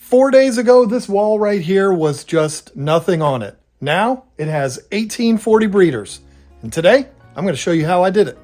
4 days ago, this wall right here was just nothing on it. Now it has 1840 breeders. And today, I'm going to show you how I did it.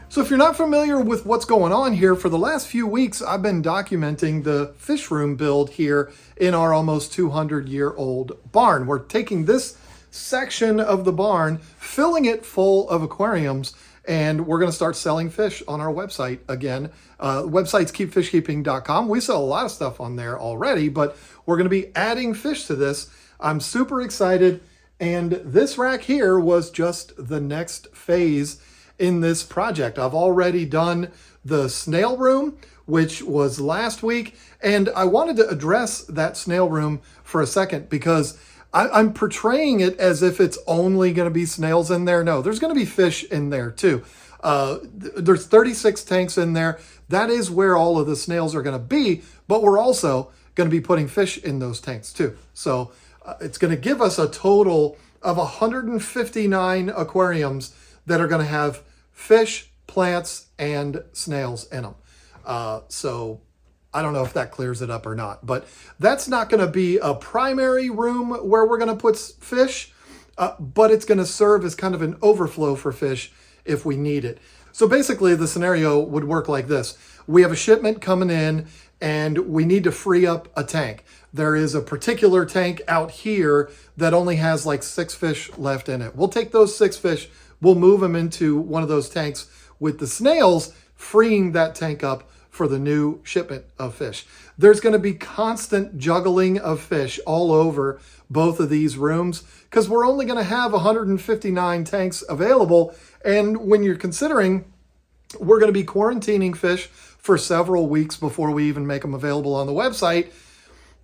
So if you're not familiar with what's going on here, for the last few weeks, I've been documenting the fish room build here in our almost 200-year-old barn. We're taking this section of the barn, filling it full of aquariums, and we're going to start selling fish on our website again. Website's keepfishkeeping.com. We sell a lot of stuff on there already, but we're going to be adding fish to this. I'm super excited, and this rack here was just the next phase in this project. I've already done the snail room, which was last week, and I wanted to address that snail room for a second because I'm portraying it as if it's only going to be snails in there. No, there's going to be fish in there too. There's 36 tanks in there. That is where all of the snails are going to be, but we're also going to be putting fish in those tanks too. So it's going to give us a total of 159 aquariums that are going to have fish, plants, and snails in them. So I don't know if that clears it up or not, but that's not going to be a primary room where we're going to put fish, but it's going to serve as kind of an overflow for fish if we need it. So basically the scenario would work like this. We have a shipment coming in and we need to free up a tank. There is a particular tank out here that only has like 6 fish left in it. We'll take those 6 fish, we'll move them into one of those tanks with the snails, freeing that tank up for the new shipment of fish. There's going to be constant juggling of fish all over both of these rooms because we're only going to have 159 tanks available. And when you're considering we're going to be quarantining fish for several weeks before we even make them available on the website,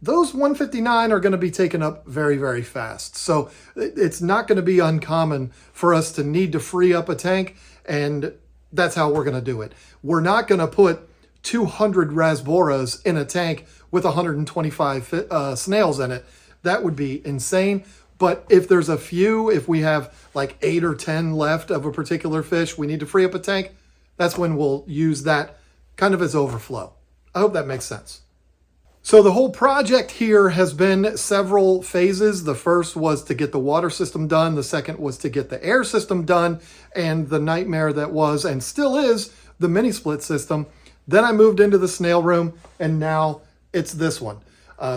those 159 are going to be taken up very, very fast. So it's not going to be uncommon for us to need to free up a tank, and that's how we're going to do it. We're not going to put 200 rasboras in a tank with 125 snails in it. That would be insane. But if there's a few, if we have like 8 or 10 left of a particular fish, we need to free up a tank, that's when we'll use that kind of as overflow. I hope that makes sense. So the whole project here has been several phases. The first was to get the water system done. The second was to get the air system done. And the nightmare that was, and still is, the mini split system. Then I moved into the snail room, and now it's this one.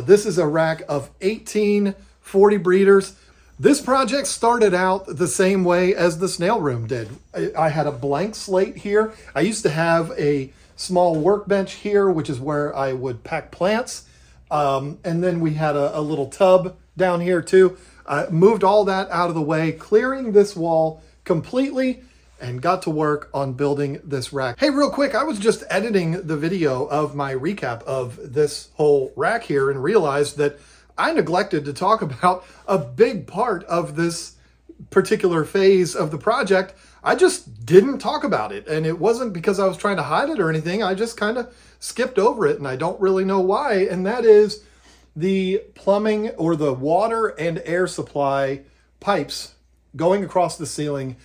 This is a rack of 1840 breeders. This project started out the same way as the snail room did. I had a blank slate here. I used to have a small workbench here, which is where I would pack plants. And then we had a little tub down here too. I moved all that out of the way, clearing this wall completely, and got to work on building this rack. Hey, real quick, I was just editing the video of my recap of this whole rack here and realized that I neglected to talk about a big part of this particular phase of the project. I just didn't talk about it, and it wasn't because I was trying to hide it or anything. I just kind of skipped over it, and I don't really know why, and that is the plumbing or the water and air supply pipes going across the ceiling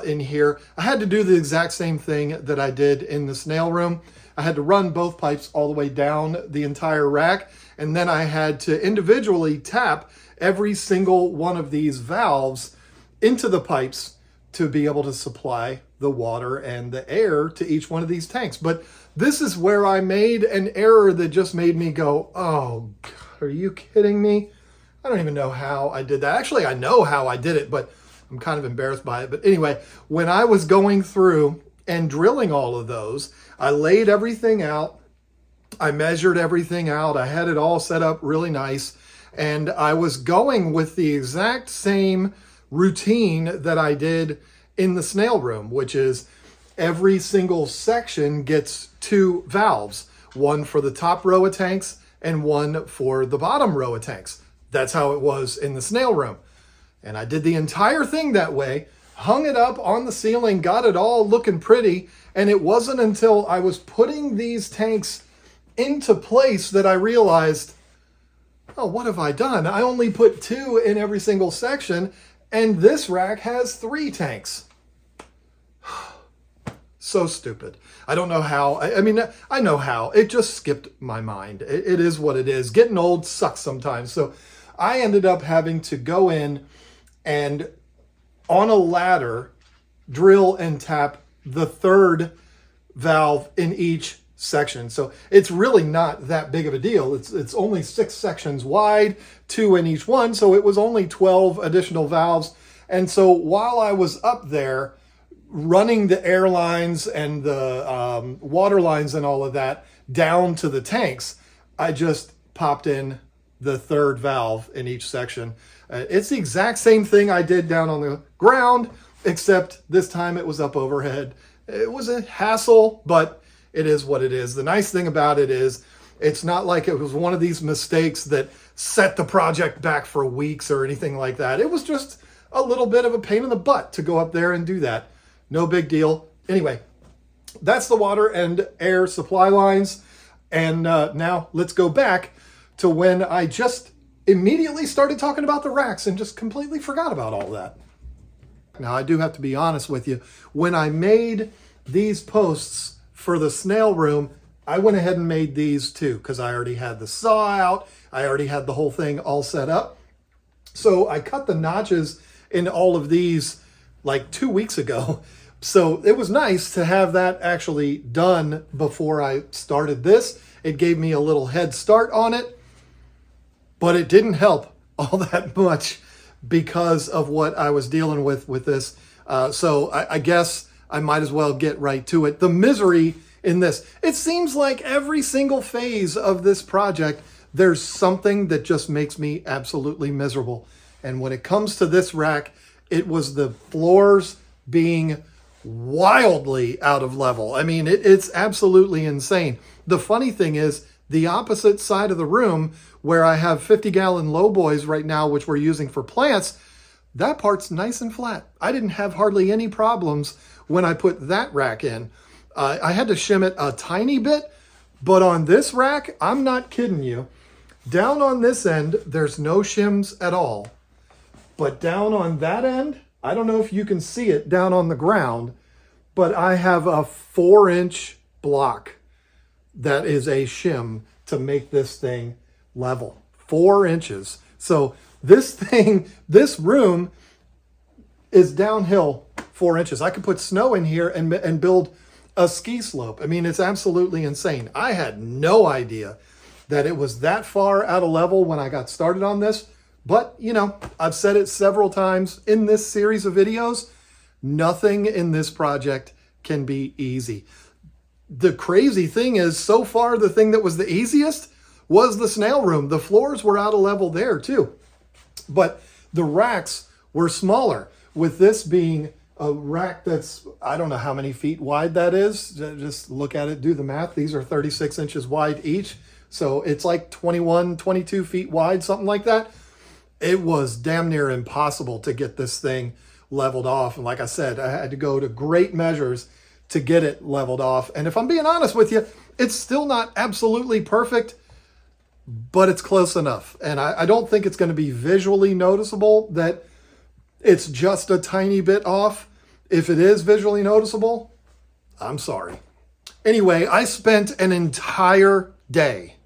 in here. I had to do the exact same thing that I did in the snail room. I had to run both pipes all the way down the entire rack, and then I had to individually tap every single one of these valves into the pipes to be able to supply the water and the air to each one of these tanks. But this is where I made an error that just made me go, oh, God, are you kidding me? I don't even know how I did that. Actually, I know how I did it, but I'm kind of embarrassed by it. But anyway, when I was going through and drilling all of those, I laid everything out. I measured everything out. I had it all set up really nice. And I was going with the exact same routine that I did in the snail room, which is every single section gets 2 valves, one for the top row of tanks and one for the bottom row of tanks. That's how it was in the snail room. And I did the entire thing that way, hung it up on the ceiling, got it all looking pretty. And it wasn't until I was putting these tanks into place that I realized, oh, what have I done? I only put 2 in every single section, and this rack has 3 tanks. So stupid. I don't know how. I mean, I know how. It just skipped my mind. It is what it is. Getting old sucks sometimes. So I ended up having to go in and on a ladder drill and tap the third valve in each section. So it's really not that big of a deal. It's only 6 sections wide, 2 in each one. So it was only 12 additional valves. And so while I was up there running the air lines and the water lines and all of that down to the tanks, I just popped in the third valve in each section. It's the exact same thing I did down on the ground, except this time it was up overhead. It was a hassle, but it is what it is. The nice thing about it is it's not like it was one of these mistakes that set the project back for weeks or anything like that. It was just a little bit of a pain in the butt to go up there and do that. No big deal. Anyway, that's the water and air supply lines. And now let's go back to when I just immediately started talking about the racks and just completely forgot about all that. Now, I do have to be honest with you. When I made these posts for the snail room, I went ahead and made these too, because I already had the saw out. I already had the whole thing all set up. So I cut the notches in all of these like 2 weeks ago. So it was nice to have that actually done before I started this. It gave me a little head start on it, but it didn't help all that much because of what I was dealing with this. So I guess I might as well get right to it. The misery in this, it seems like every single phase of this project, there's something that just makes me absolutely miserable. And when it comes to this rack, it was the floors being wildly out of level. I mean, it's absolutely insane. The funny thing is, the opposite side of the room where I have 50-gallon lowboys right now, which we're using for plants, that part's nice and flat. I didn't have hardly any problems when I put that rack in. I had to shim it a tiny bit, but on this rack, I'm not kidding you. Down on this end, there's no shims at all. But down on that end, I don't know if you can see it down on the ground, but I have a 4-inch block that is a shim to make this thing level. 4 inches. So this thing, this room is downhill 4 inches. I could put snow in here and build a ski slope. I mean, it's absolutely insane. I had no idea that it was that far out of level when I got started on this. But, you know, I've said it several times in this series of videos, nothing in this project can be easy. The crazy thing is, so far, the thing that was the easiest was the snail room. The floors were out of level there too. But the racks were smaller, with this being a rack that's, I don't know how many feet wide that is. Just look at it, do the math. These are 36 inches wide each. So it's like 21, 22 feet wide, something like that. It was damn near impossible to get this thing leveled off. And like I said, I had to go to great measures to get it leveled off. And if I'm being honest with you, it's still not absolutely perfect, but it's close enough. And I don't think it's going to be visually noticeable that it's just a tiny bit off. If it is visually noticeable, I'm sorry. Anyway, I spent an entire day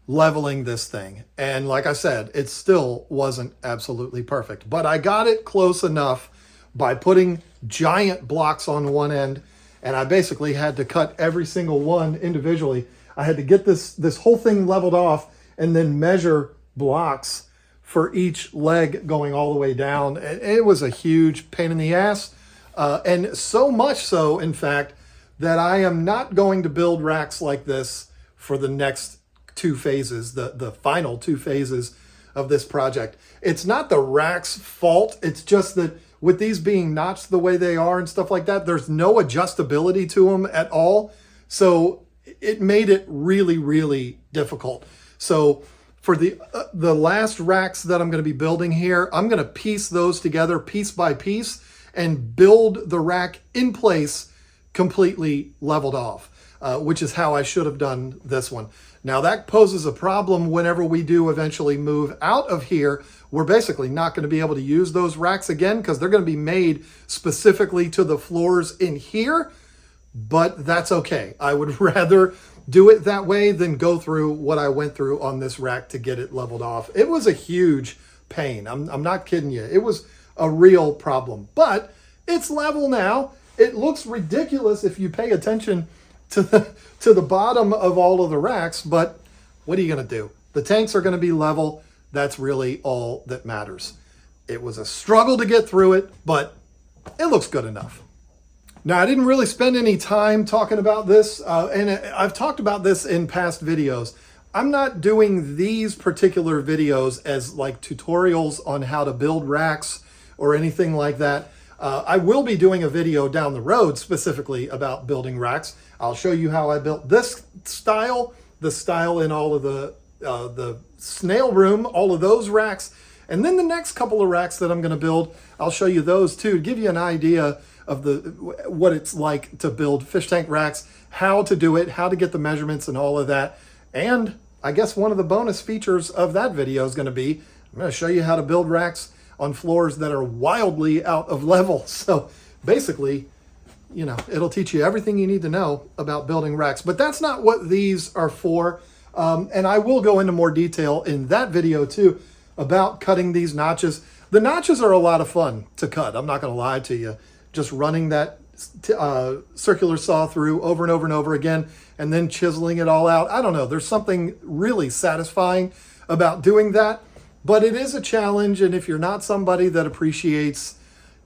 leveling this thing. And like I said, it still wasn't absolutely perfect, but I got it close enough by putting giant blocks on one end. And I basically had to cut every single one individually. I had to get this whole thing leveled off and then measure blocks for each leg going all the way down. It was a huge pain in the ass. And so much so, in fact, that I am not going to build racks like this for the next 2 phases, the final 2 phases of this project. It's not the rack's fault. It's just that with these being notched the way they are and stuff like that, there's no adjustability to them at all. So it made it really, really difficult. So for the last racks that I'm going to be building here, I'm going to piece those together piece by piece and build the rack in place completely leveled off, which is how I should have done this one. Now that poses a problem whenever we do eventually move out of here. We're basically not going to be able to use those racks again because they're going to be made specifically to the floors in here. but that's okay. I would rather do it that way than go through what I went through on this rack to get it leveled off. It was a huge pain. I'm not kidding you. It was a real problem, but it's level now. It looks ridiculous if you pay attention to the bottom of all of the racks, but what are you going to do? The tanks are going to be level. That's really all that matters. It was a struggle to get through it, but it looks good enough. Now, I didn't really spend any time talking about this, and I've talked about this in past videos. I'm not doing these particular videos as like tutorials on how to build racks or anything like that. I will be doing a video down the road specifically about building racks. I'll show you how I built this style, the style in all of the snail room, all of those racks. And then the next couple of racks that I'm going to build, I'll show you those too, to give you an idea of what it's like to build fish tank racks, how to do it, how to get the measurements and all of that. And I guess one of the bonus features of that video is going to be, I'm going to show you how to build racks on floors that are wildly out of level. So basically, you know, it'll teach you everything you need to know about building racks. But that's not what these are for. And I will go into more detail in that video too about cutting these notches. The notches are a lot of fun to cut. I'm not going to lie to you. Just running that circular saw through over and over and over again, and then chiseling it all out. I don't know. There's something really satisfying about doing that, but it is a challenge. And if you're not somebody that appreciates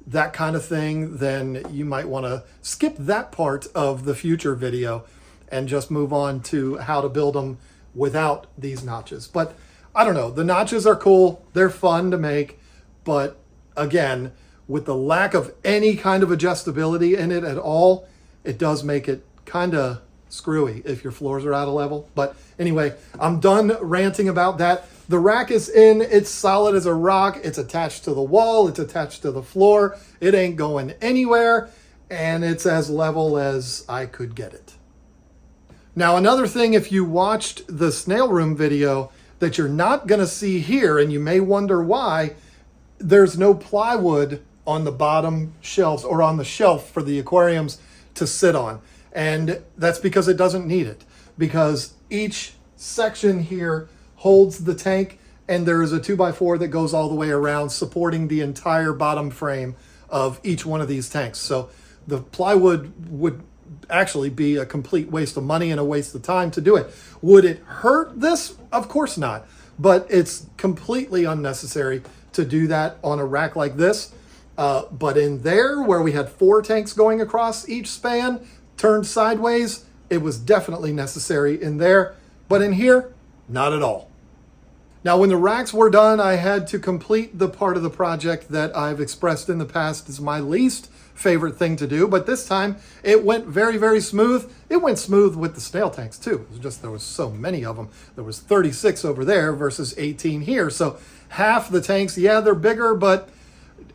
that kind of thing, then you might want to skip that part of the future video and just move on to how to build them without these notches. But I don't know. The notches are cool. They're fun to make. But again, with the lack of any kind of adjustability in it at all, it does make it kind of screwy if your floors are out of level. But anyway, I'm done ranting about that. The rack is in, it's solid as a rock. It's attached to the wall, it's attached to the floor. It ain't going anywhere, and it's as level as I could get it. Now, another thing, if you watched the snail room video that you're not gonna see here, and you may wonder why, there's no plywood on the bottom shelves or on the shelf for the aquariums to sit on. And that's because it doesn't need it, because each section here holds the tank, and there is a 2x4 that goes all the way around supporting the entire bottom frame of each one of these tanks. So the plywood would actually be a complete waste of money and a waste of time to do it. Would it hurt this? Of course not, but it's completely unnecessary to do that on a rack like this. But in there, where we had 4 tanks going across each span, turned sideways, it was definitely necessary in there. But in here, not at all. Now, when the racks were done, I had to complete the part of the project that I've expressed in the past is my least favorite thing to do. But this time, it went very, very smooth. It went smooth with the snail tanks too. It was just there was so many of them. There was 36 over there versus 18 here. So half the tanks, yeah, they're bigger, but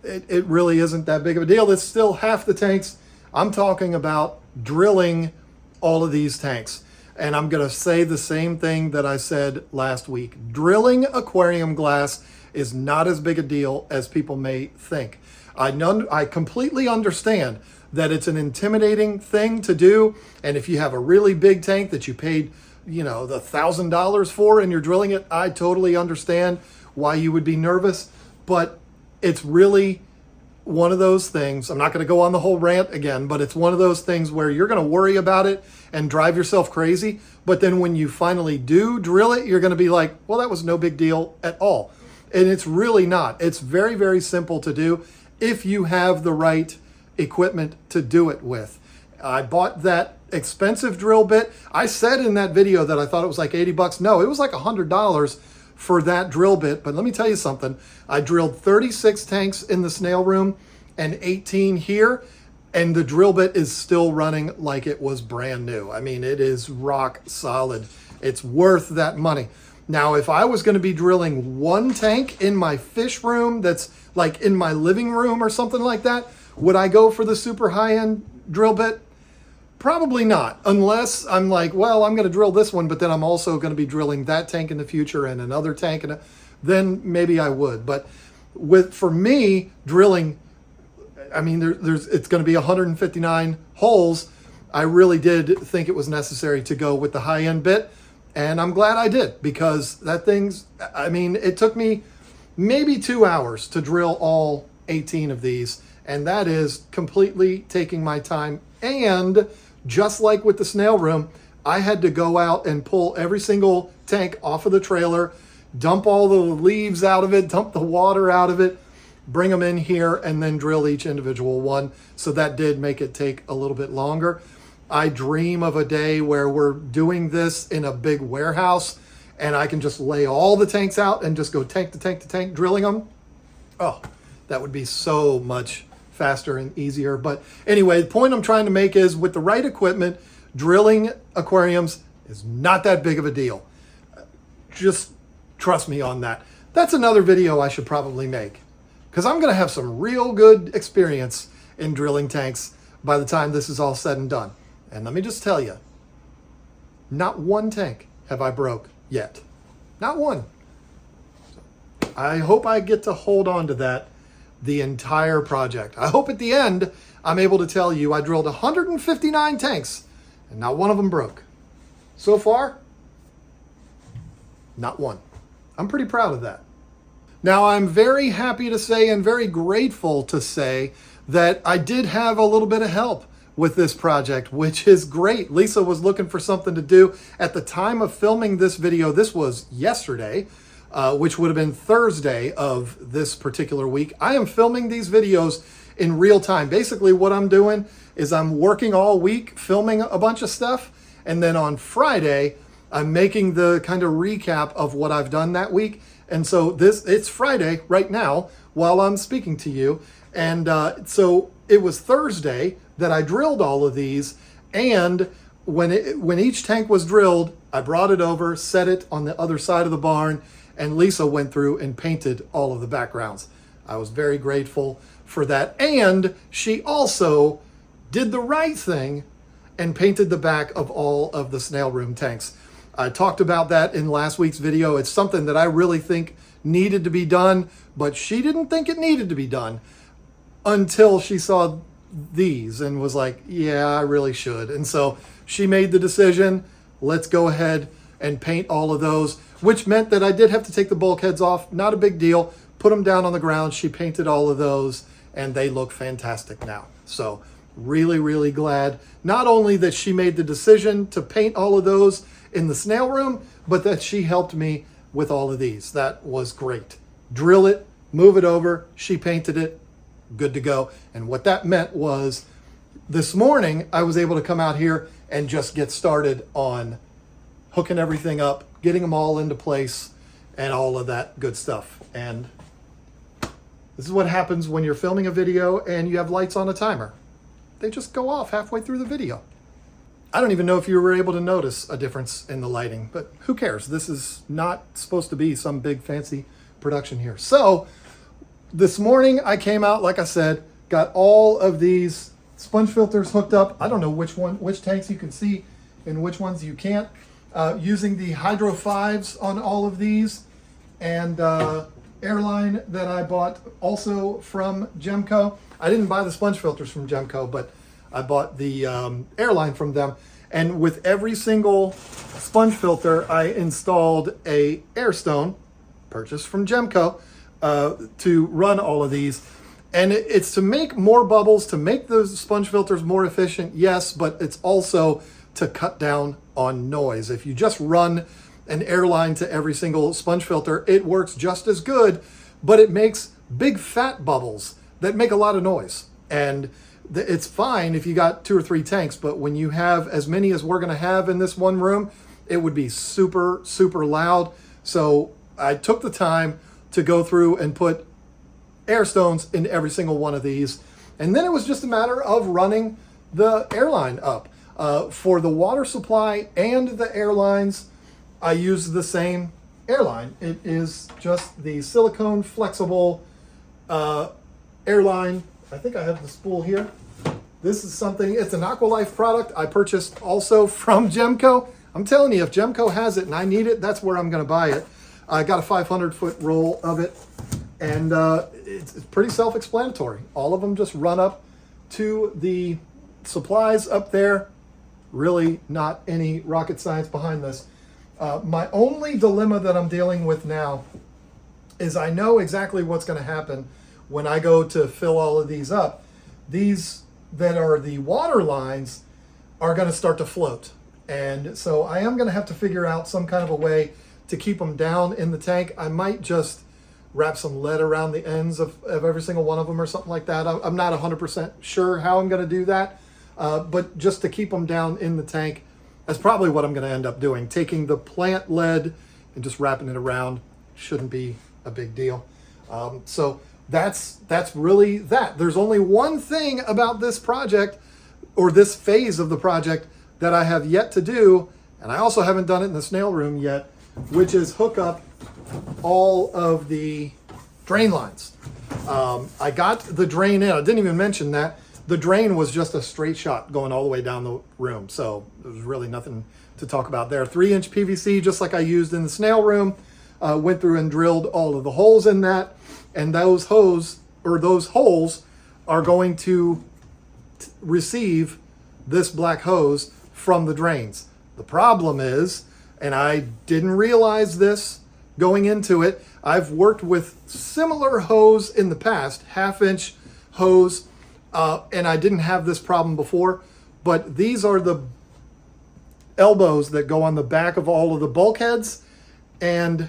it really isn't that big of a deal. It's still half the tanks. I'm talking about drilling all of these tanks. And I'm going to say the same thing that I said last week. Drilling aquarium glass is not as big a deal as people may think. I completely understand that it's an intimidating thing to do. And if you have a really big tank that you paid, you know, the $1,000 for and you're drilling it, I totally understand why you would be nervous. But it's really one of those things. I'm not going to go on the whole rant again, but it's one of those things where you're going to worry about it and drive yourself crazy. But then when you finally do drill it, you're going to be like, well, that was no big deal at all. And it's really not. It's very, very simple to do if you have the right equipment to do it with. I bought that expensive drill bit. I said in that video that I thought it was like 80 bucks. No, it was like $100 for that drill bit. But let me tell you something. I drilled 36 tanks in the snail room and 18 here, and the drill bit is still running like it was brand new. I mean, it is rock solid. It's worth that money. Now, if I was going to be drilling one tank in my fish room that's like in my living room or something like that, would I go for the super high-end drill bit? Probably not, unless I'm like, well, I'm going to drill this one, but then I'm also going to be drilling that tank in the future and another tank, and then maybe I would. But for me, drilling, I mean, it's going to be 159 holes, I really did think it was necessary to go with the high-end bit, and I'm glad I did, because that thing's, I mean, it took me maybe 2 hours to drill all 18 of these, and that is completely taking my time. And just like with the snail room, I had to go out and pull every single tank off of the trailer, dump all the leaves out of it, dump the water out of it, bring them in here, and then drill each individual one. So that did make it take a little bit longer. I dream of a day where we're doing this in a big warehouse and I can just lay all the tanks out and just go tank to tank to tank, drilling them. Oh, that would be so much faster and easier. But anyway, the point I'm trying to make is, with the right equipment, drilling aquariums is not that big of a deal. Just trust me on that. That's another video I should probably make, because I'm going to have some real good experience in drilling tanks by the time this is all said and done. And let me just tell you, not one tank have I broke yet. Not one. I hope I get to hold on to that the entire project. I hope at the end I'm able to tell you I drilled 159 tanks and not one of them broke. So far, not one. I'm pretty proud of that. Now, I'm very happy to say and very grateful to say that I did have a little bit of help with this project, which is great. Lisa was looking for something to do. At the time of filming this video, this was yesterday, which would have been Thursday of this particular week. I am filming these videos in real time. Basically, what I'm doing is I'm working all week, filming a bunch of stuff, and then on Friday, I'm making the kind of recap of what I've done that week. And so it's Friday right now while I'm speaking to you. And so it was Thursday that I drilled all of these. And when each tank was drilled, I brought it over, set it on the other side of the barn, and Lisa went through and painted all of the backgrounds. I was very grateful for that. And she also did the right thing and painted the back of all of the snail room tanks. I talked about that in last week's video. It's something that I really think needed to be done, but she didn't think it needed to be done until she saw these and was like, yeah, I really should. And so she made the decision, let's go ahead and paint all of those, which meant that I did have to take the bulkheads off. Not a big deal. Put them down on the ground. She painted all of those and they look fantastic now. So really, really glad not only that she made the decision to paint all of those in the snail room, but that she helped me with all of these. That was great. Drill it, move it over. She painted it. Good to go. And what that meant was this morning I was able to come out here and just get started on hooking everything up, getting them all into place, and all of that good stuff. And this is what happens when you're filming a video and you have lights on a timer. They just go off halfway through the video. I don't even know if you were able to notice a difference in the lighting, but who cares? This is not supposed to be some big fancy production here. So this morning I came out, like I said, got all of these sponge filters hooked up. I don't know which tanks you can see and which ones you can't. Using the Hydro 5s on all of these, and airline that I bought also from Gemco. I didn't buy the sponge filters from Gemco, but I bought the airline from them. And with every single sponge filter, I installed a Airstone, purchased from Gemco, to run all of these. And it's to make more bubbles, to make those sponge filters more efficient, yes, but it's also to cut down on noise. If you just run an airline to every single sponge filter, it works just as good, but it makes big fat bubbles that make a lot of noise. And it's fine if you got 2 or 3 tanks, but when you have as many as we're going to have in this one room, it would be super, super loud. So I took the time to go through and put Airstones in every single one of these. And then it was just a matter of running the airline up. For the water supply and the airlines, I use the same airline. It is just the silicone flexible airline. I think I have the spool here. This is something, it's an Aqualife product I purchased also from Gemco. I'm telling you, if Gemco has it and I need it, that's where I'm going to buy it. I got a 500-foot roll of it, and it's pretty self-explanatory. All of them just run up to the supplies up there, Really not any rocket science behind this. My only dilemma that I'm dealing with now is I know exactly what's going to happen when I go to fill all of these up. These that are the water lines are going to start to float. And so I am going to have to figure out some kind of a way to keep them down in the tank. I might just wrap some lead around the ends of every single one of them or something like that. I'm not 100% sure how I'm going to do that, but just to keep them down in the tank, that's probably what I'm going to end up doing. Taking the plant lead and just wrapping it around shouldn't be a big deal. So that's really that. There's only one thing about this project or this phase of the project that I have yet to do, and I also haven't done it in the snail room yet, which is hook up all of the drain lines. I got the drain in. I didn't even mention that. The drain was just a straight shot going all the way down the room. So there was really nothing to talk about there. 3-inch PVC, just like I used in the snail room. Went through and drilled all of the holes in that. And those holes are going to receive this black hose from the drains. The problem is, and I didn't realize this going into it, I've worked with similar hose in the past, 1/2-inch hose, and I didn't have this problem before, but these are the elbows that go on the back of all of the bulkheads, and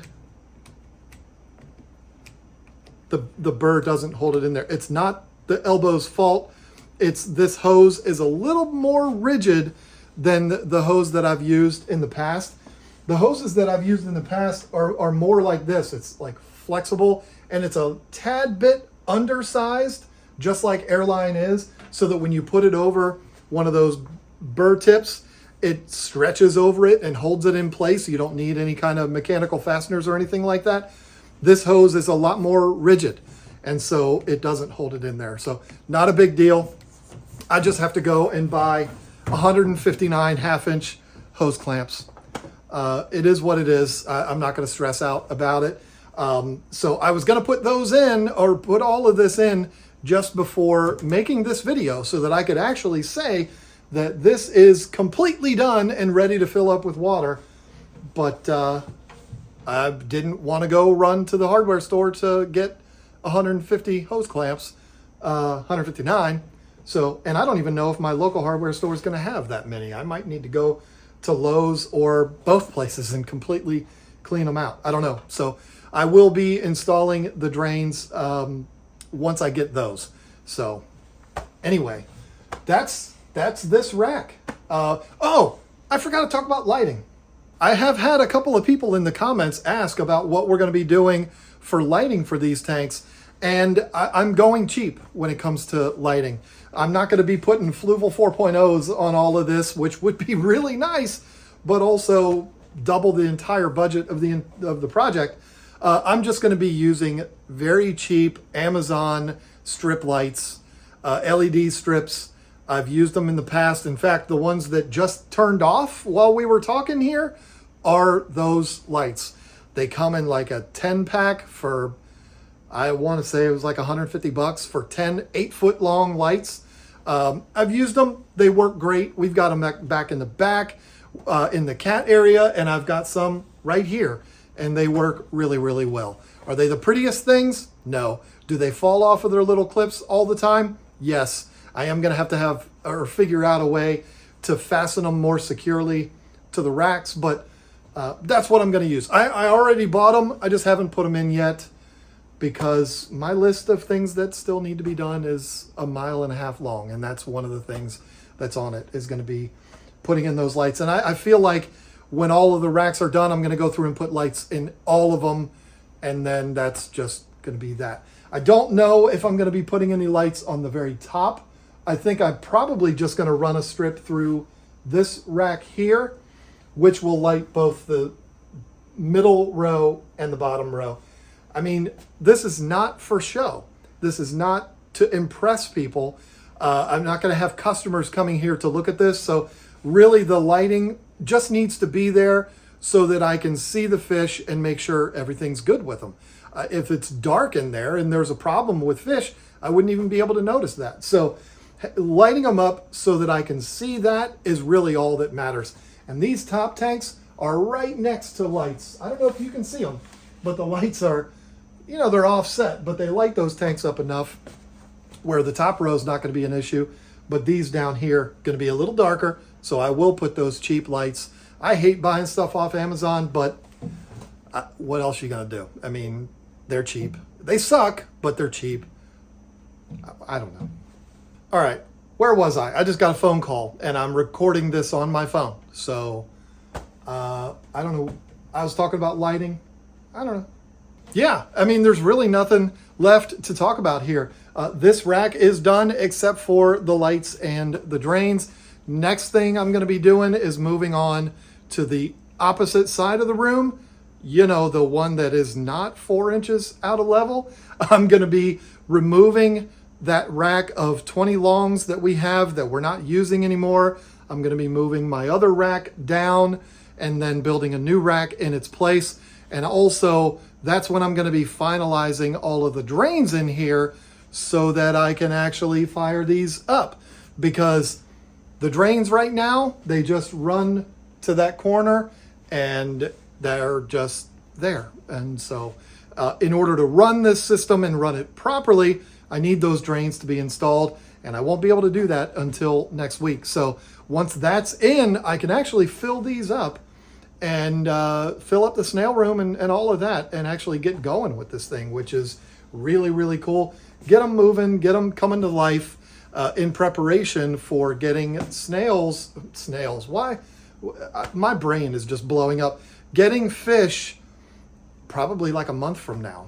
the burr doesn't hold it in there. It's not the elbow's fault. It's this hose is a little more rigid than the hose that I've used in the past. The hoses that I've used in the past are more like this. It's like flexible, and it's a tad bit undersized, just like Airline is, so that when you put it over one of those burr tips, it stretches over it and holds it in place. You don't need any kind of mechanical fasteners or anything like that. This hose is a lot more rigid, and so it doesn't hold it in there. So not a big deal. I just have to go and buy 159 1/2-inch hose clamps. It is what it is. I'm not going to stress out about it. So I was going to put those in, or put all of this in, just before making this video so that I could actually say that this is completely done and ready to fill up with water. But I didn't want to go run to the hardware store to get 150 hose clamps, 159. So, and I don't even know if my local hardware store is going to have that many. I might need to go to Lowe's or both places and completely clean them out. I don't know. So I will be installing the drains once I get those. So anyway, that's this rack. Oh, I forgot to talk about lighting. I have had a couple of people in the comments ask about what we're going to be doing for lighting for these tanks. And I'm going cheap when it comes to lighting. I'm not going to be putting Fluval 4.0s on all of this, which would be really nice, but also double the entire budget of the project. I'm just going to be using very cheap Amazon strip lights, LED strips. I've used them in the past. In fact, the ones that just turned off while we were talking here are those lights. They come in like a 10-pack for, I want to say it was like $150 for 10 8-foot long lights. I've used them. They work great. We've got them back in the back, in the cat area, and I've got some right here, and they work really, really well. Are they the prettiest things? No. Do they fall off of their little clips all the time? Yes. I am going to have or figure out a way to fasten them more securely to the racks, but that's what I'm going to use. I already bought them. I just haven't put them in yet, because my list of things that still need to be done is 1.5 miles long. And that's one of the things that's on it, is going to be putting in those lights. And I feel like when all of the racks are done, I'm going to go through and put lights in all of them. And then that's just going to be that. I don't know if I'm going to be putting any lights on the very top. I think I'm probably just going to run a strip through this rack here, which will light both the middle row and the bottom row. I mean, this is not for show. This is not to impress people. I'm not going to have customers coming here to look at this. So really the lighting just needs to be there so that I can see the fish and make sure everything's good with them. If it's dark in there and there's a problem with fish, I wouldn't even be able to notice that. So lighting them up so that I can see that is really all that matters. And these top tanks are right next to lights. I don't know if you can see them, but the lights are, you know, they're offset, but they light those tanks up enough where the top row is not going to be an issue, but these down here going to be a little darker, so I will put those cheap lights. I hate buying stuff off Amazon, but what else are you going to do? I mean, they're cheap. They suck, but they're cheap. I don't know. All right, where was I? I just got a phone call, and I'm recording this on my phone. So, I don't know. I was talking about lighting. I don't know. Yeah, I mean, there's really nothing left to talk about here. This rack is done except for the lights and the drains. Next thing I'm going to be doing is moving on to the opposite side of the room. You know, the one that is not 4 inches out of level. I'm going to be removing that rack of 20 longs that we have that we're not using anymore. I'm going to be moving my other rack down and then building a new rack in its place. And also, that's when I'm going to be finalizing all of the drains in here so that I can actually fire these up. Because the drains right now, they just run to that corner and they're just there. And so in order to run this system and run it properly, I need those drains to be installed, and I won't be able to do that until next week. So once that's in, I can actually fill these up and fill up the snail room and all of that and actually get going with this thing, which is really, really cool. Get them moving, get them coming to life in preparation for getting snails, why? My brain is just blowing up. Getting fish probably like a month from now,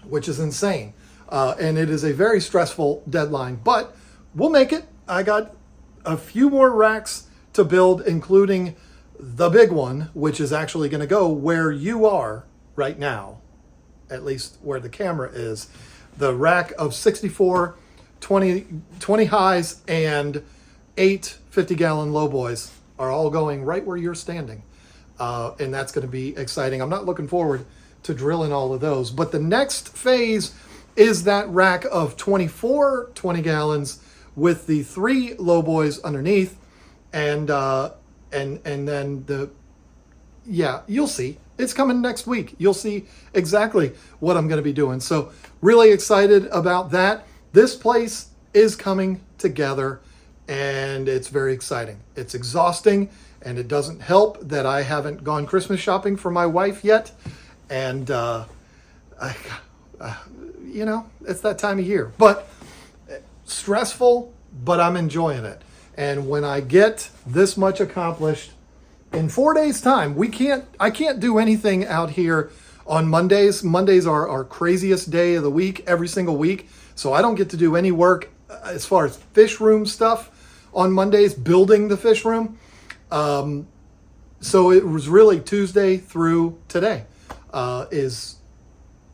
which is insane. And it is a very stressful deadline, but we'll make it. I got a few more racks to build, including the big one, which is actually going to go where you are right now, at least where the camera is. The rack of 64 20 highs and 8 50-gallon lowboys are all going right where you're standing. And that's going to be exciting. I'm not looking forward to drilling all of those, but the next phase is that rack of 24 20 gallons with the 3 lowboys underneath, and then you'll see. It's coming next week. You'll see exactly what I'm going to be doing. So really excited about that. This place is coming together, and it's very exciting. It's exhausting, and it doesn't help that I haven't gone Christmas shopping for my wife yet, and you know, it's that time of year. But stressful, but I'm enjoying it. And when I get this much accomplished in 4 days' time, I can't do anything out here on Mondays. Mondays are our craziest day of the week, every single week. So I don't get to do any work as far as fish room stuff on Mondays, building the fish room. So it was really Tuesday through today is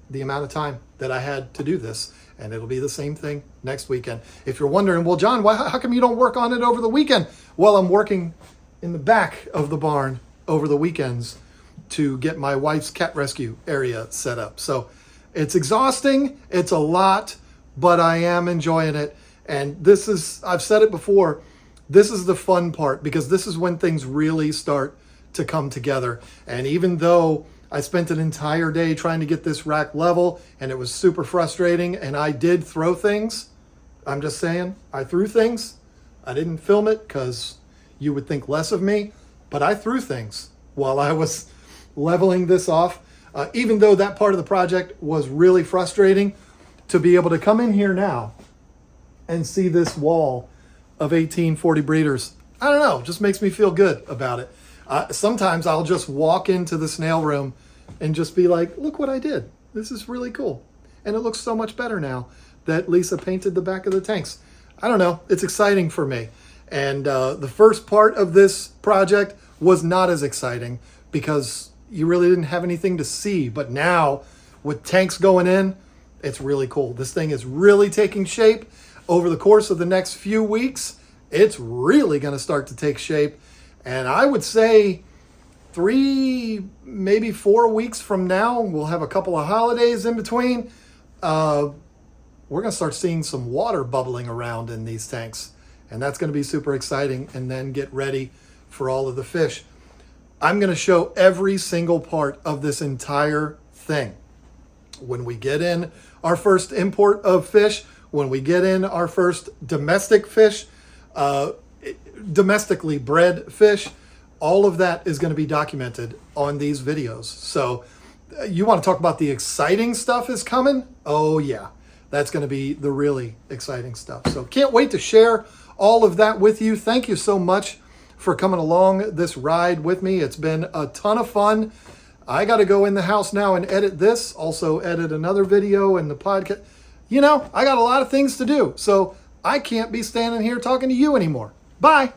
the amount of time that I had to do this. And it'll be the same thing next weekend. If you're wondering, well, John, how come you don't work on it over the weekend? Well, I'm working in the back of the barn over the weekends to get my wife's cat rescue area set up. So it's exhausting. It's a lot, but I am enjoying it. And this is, I've said it before, this is the fun part, because this is when things really start to come together. And even though I spent an entire day trying to get this rack level, and it was super frustrating, and I did throw things. I'm just saying, I threw things. I didn't film it because you would think less of me, but I threw things while I was leveling this off. Even though that part of the project was really frustrating, to be able to come in here now and see this wall of 1840 breeders, I don't know, just makes me feel good about it. Sometimes I'll just walk into the snail room and just be like, look what I did. This is really cool. And it looks so much better now that Lisa painted the back of the tanks. I don't know. It's exciting for me. And the first part of this project was not as exciting because you really didn't have anything to see. But now with tanks going in, it's really cool. This thing is really taking shape. Over the course of the next few weeks, it's really going to start to take shape. And I would say 3, maybe 4 weeks from now, we'll have a couple of holidays in between. we're going to start seeing some water bubbling around in these tanks. And that's going to be super exciting. And then get ready for all of the fish. I'm going to show every single part of this entire thing. When we get in our first import of fish, when we get in our first domestic fish, domestically bred fish, all of that is going to be documented on these videos. So you want to talk about the exciting stuff is coming? Oh yeah, that's going to be the really exciting stuff. So can't wait to share all of that with you. Thank you so much for coming along this ride with me. It's been a ton of fun. I got to go in the house now and edit this, also edit another video and the podcast. You know, I got a lot of things to do, so I can't be standing here talking to you anymore. Bye.